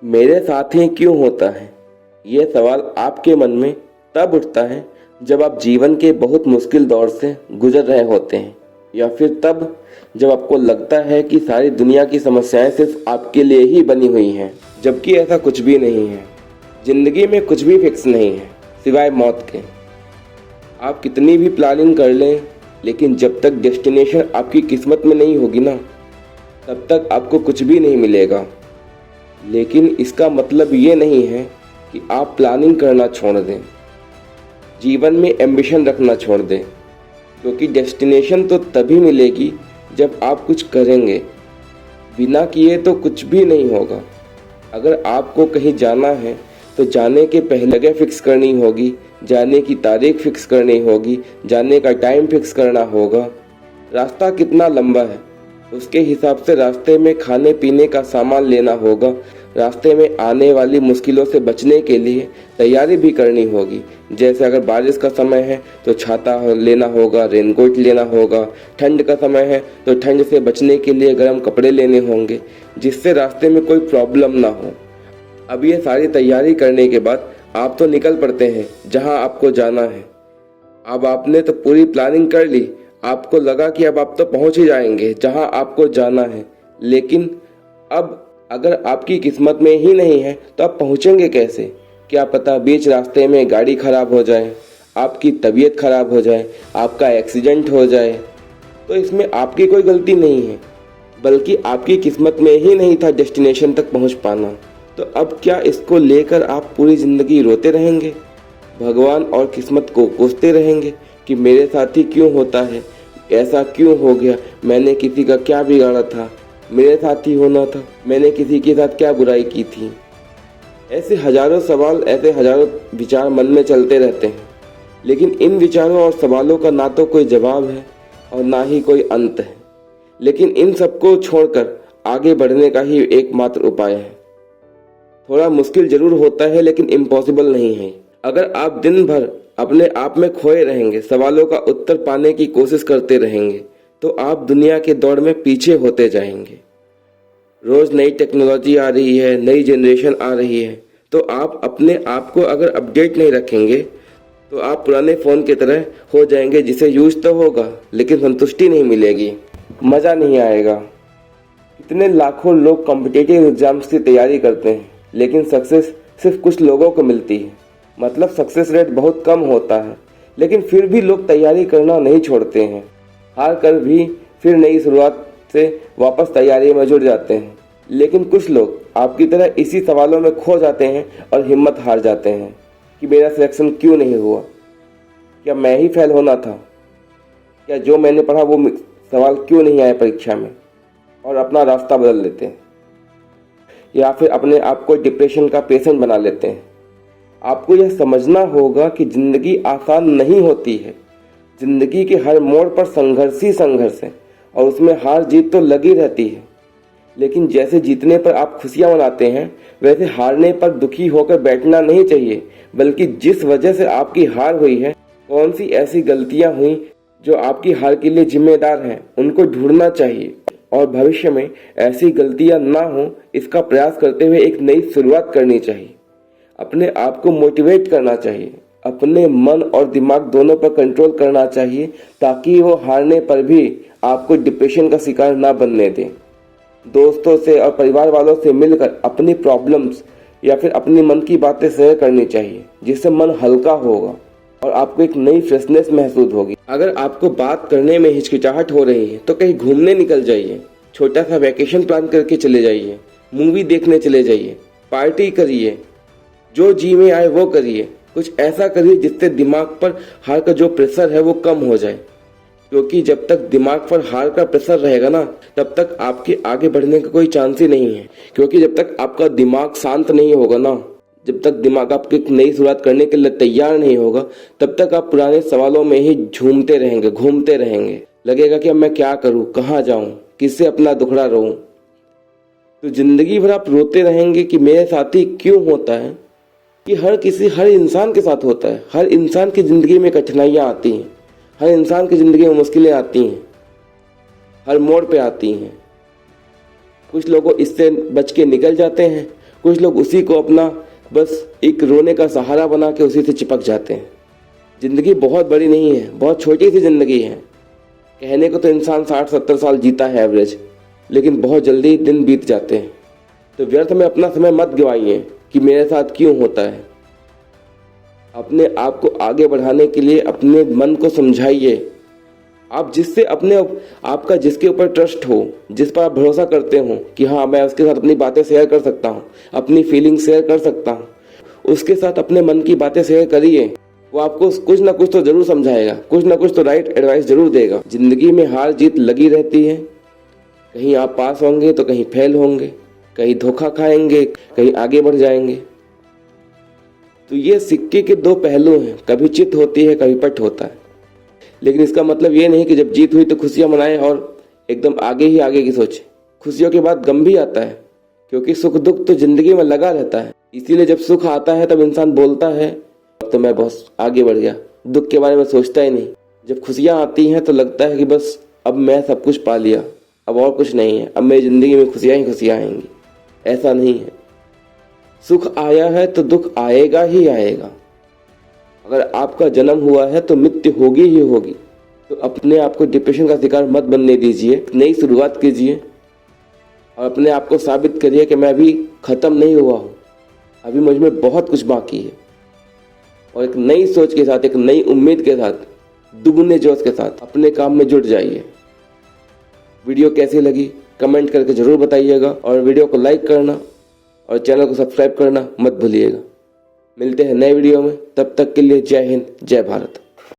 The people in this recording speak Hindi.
मेरे साथ ही क्यों होता है? ये सवाल आपके मन में तब उठता है जब आप जीवन के बहुत मुश्किल दौर से गुजर रहे होते हैं, या फिर तब जब आपको लगता है कि सारी दुनिया की समस्याएं सिर्फ आपके लिए ही बनी हुई हैं, जबकि ऐसा कुछ भी नहीं है। जिंदगी में कुछ भी फिक्स नहीं है सिवाय मौत के। आप कितनी भी प्लानिंग कर लें, लेकिन जब तक डेस्टिनेशन आपकी किस्मत में नहीं होगी ना, तब तक आपको कुछ भी नहीं मिलेगा। लेकिन इसका मतलब ये नहीं है कि आप प्लानिंग करना छोड़ दें, जीवन में एम्बिशन रखना छोड़ दें, क्योंकि डेस्टिनेशन तो तभी मिलेगी जब आप कुछ करेंगे। बिना किए तो कुछ भी नहीं होगा। अगर आपको कहीं जाना है तो जाने के पहले जगह फिक्स करनी होगी, जाने की तारीख फिक्स करनी होगी, जाने का टाइम फिक्स करना होगा। रास्ता कितना लंबा है उसके हिसाब से रास्ते में खाने पीने का सामान लेना होगा। रास्ते में आने वाली मुश्किलों से बचने के लिए तैयारी भी करनी होगी। जैसे अगर बारिश का समय है तो छाता लेना होगा, रेनकोट लेना होगा। ठंड का समय है तो ठंड से बचने के लिए गर्म कपड़े लेने होंगे, जिससे रास्ते में कोई प्रॉब्लम ना हो। अब ये सारी तैयारी करने के बाद आप तो निकल पड़ते हैं जहां आपको जाना है। अब आपने तो पूरी प्लानिंग कर ली, आपको लगा कि अब आप तो पहुंच ही जाएंगे जहां आपको जाना है। लेकिन अब अगर आपकी किस्मत में ही नहीं है तो आप पहुंचेंगे कैसे? क्या पता बीच रास्ते में गाड़ी खराब हो जाए, आपकी तबीयत खराब हो जाए, आपका एक्सीडेंट हो जाए, तो इसमें आपकी कोई गलती नहीं है, बल्कि आपकी किस्मत में ही नहीं था डेस्टिनेशन तक पहुंच पाना। तो अब क्या इसको लेकर आप पूरी ज़िंदगी रोते रहेंगे, भगवान और किस्मत को कोसते रहेंगे कि मेरे साथ ही क्यों होता है, ऐसा क्यों हो गया, मैंने किसी का क्या बिगाड़ा था, मेरे साथ ही होना था, मैंने किसी के साथ क्या बुराई की थी? ऐसे हजारों सवाल, ऐसे हजारों विचार मन में चलते रहते हैं। लेकिन इन विचारों और सवालों का ना तो कोई जवाब है और ना ही कोई अंत है। लेकिन इन सबको छोड़कर आगे बढ़ने का ही एकमात्र उपाय है। थोड़ा मुश्किल जरूर होता है, लेकिन इम्पॉसिबल नहीं है। अगर आप दिन भर अपने आप में खोए रहेंगे, सवालों का उत्तर पाने की कोशिश करते रहेंगे, तो आप दुनिया के दौड़ में पीछे होते जाएंगे। रोज नई टेक्नोलॉजी आ रही है, नई जनरेशन आ रही है, तो आप अपने आप को अगर अपडेट नहीं रखेंगे तो आप पुराने फ़ोन की तरह हो जाएंगे, जिसे यूज तो होगा लेकिन संतुष्टि नहीं मिलेगी, मज़ा नहीं आएगा। इतने लाखों लोग कॉम्पिटिटिव एग्जाम्स की तैयारी करते हैं, लेकिन सक्सेस सिर्फ कुछ लोगों को मिलती है। मतलब सक्सेस रेट बहुत कम होता है, लेकिन फिर भी लोग तैयारी करना नहीं छोड़ते हैं। हार कर भी फिर नई शुरुआत से वापस तैयारी में जुड़ जाते हैं। लेकिन कुछ लोग आपकी तरह इसी सवालों में खो जाते हैं और हिम्मत हार जाते हैं कि मेरा सिलेक्शन क्यों नहीं हुआ, क्या मैं ही फेल होना था, क्या जो मैंने पढ़ा वो सवाल क्यों नहीं आए परीक्षा में, और अपना रास्ता बदल लेते हैं। या फिर अपने आप को डिप्रेशन का पेशेंट बना लेते हैं। आपको यह समझना होगा कि ज़िंदगी आसान नहीं होती है। ज़िंदगी के हर मोड़ पर संघर्ष ही संघर्ष है, और उसमें हार जीत तो लगी रहती है। लेकिन जैसे जीतने पर आप खुशियां मनाते हैं, वैसे हारने पर दुखी होकर बैठना नहीं चाहिए, बल्कि जिस वजह से आपकी हार हुई है, कौन सी ऐसी गलतियां हुई जो आपकी हार के लिए जिम्मेदार हैं, उनको ढूंढना चाहिए और भविष्य में ऐसी गलतियां ना हो इसका प्रयास करते हुए एक नई शुरुआत करनी चाहिए। अपने आप को मोटिवेट करना चाहिए, अपने मन और दिमाग दोनों पर कंट्रोल करना चाहिए, ताकि वो हारने पर भी आपको डिप्रेशन का शिकार ना बनने दें। दोस्तों से और परिवार वालों से मिलकर अपनी प्रॉब्लम्स या फिर अपनी मन की बातें शेयर करनी चाहिए, जिससे मन हल्का होगा और आपको एक नई फ्रेशनेस महसूस होगी। अगर आपको बात करने में हिचकिचाहट हो रही है तो कहीं घूमने निकल जाइए, छोटा सा वैकेशन प्लान करके चले जाइए, मूवी देखने चले जाइए, पार्टी करिए, जो जी में आए वो करिए। कुछ ऐसा करिए जिससे दिमाग पर हार का जो प्रेशर है वो कम हो जाए, क्योंकि जब तक दिमाग पर हार का प्रेशर रहेगा ना, तब तक आपके आगे बढ़ने का कोई चांस ही नहीं है। क्योंकि जब तक आपका दिमाग शांत नहीं होगा ना, जब तक दिमाग आपकी एक नई शुरुआत करने के लिए तैयार नहीं होगा, तब तक आप पुराने सवालों में ही झूमते रहेंगे, घूमते रहेंगे। लगेगा कि अब मैं क्या करूं, कहाँ जाऊं, किससे अपना दुखड़ा रहूं। तो जिंदगी भर आप रोते रहेंगे कि मेरे साथ ही क्यों होता है। कि हर इंसान के साथ होता है। हर इंसान की ज़िंदगी में कठिनाइयाँ आती हैं, हर इंसान की ज़िंदगी में मुश्किलें आती हैं, हर मोड़ पे आती हैं। कुछ लोग इससे बच के निकल जाते हैं, कुछ लोग उसी को अपना बस एक रोने का सहारा बना के उसी से चिपक जाते हैं। ज़िंदगी बहुत बड़ी नहीं है, बहुत छोटी सी ज़िंदगी है। कहने को तो इंसान 60-70 साल जीता है एवरेज, लेकिन बहुत जल्दी दिन बीत जाते हैं। तो व्यर्थ में अपना समय मत गवाइए कि मेरे साथ क्यों होता है। अपने आप को आगे बढ़ाने के लिए अपने मन को समझाइए। आप जिससे आपका जिसके ऊपर ट्रस्ट हो, जिस पर आप भरोसा करते हो कि हाँ मैं उसके साथ अपनी बातें शेयर कर सकता हूँ, अपनी फीलिंग शेयर कर सकता हूँ, उसके साथ अपने मन की बातें शेयर करिए। वो आपको कुछ ना कुछ तो जरूर समझाएगा, कुछ ना कुछ तो राइट एडवाइस जरूर देगा। जिंदगी में हार जीत लगी रहती है, कहीं आप पास होंगे तो कहीं फेल होंगे, कहीं धोखा खाएंगे, कहीं आगे बढ़ जाएंगे। तो ये सिक्के के दो पहलू हैं, कभी चित होती है कभी पट होता है। लेकिन इसका मतलब ये नहीं कि जब जीत हुई तो खुशियां मनाएं और एकदम आगे ही आगे की सोचें। खुशियों के बाद गम भी आता है, क्योंकि सुख दुख तो जिंदगी में लगा रहता है। इसीलिए जब सुख आता है तब इंसान बोलता है अब तो मैं बहुत आगे बढ़ गया, दुख के बारे में सोचता ही नहीं। जब खुशियां आती हैं तो लगता है कि बस अब मैं सब कुछ पा लिया, अब और कुछ नहीं है, अब मेरी जिंदगी में खुशियां ही खुशियां आएंगी। ऐसा नहीं है, सुख आया है तो दुख आएगा ही आएगा। अगर आपका जन्म हुआ है तो मृत्यु होगी ही होगी। तो अपने आप को डिप्रेशन का शिकार मत बनने दीजिए, नई शुरुआत कीजिए और अपने आप को साबित करिए कि मैं अभी खत्म नहीं हुआ हूँ, अभी मुझ में बहुत कुछ बाकी है। और एक नई सोच के साथ, एक नई उम्मीद के साथ, दुगने जोश के साथ अपने काम में जुट जाइए। वीडियो कैसी लगी कमेंट करके जरूर बताइएगा और वीडियो को लाइक करना और चैनल को सब्सक्राइब करना मत भूलिएगा। मिलते हैं नए वीडियो में, तब तक के लिए जय हिंद, जय भारत।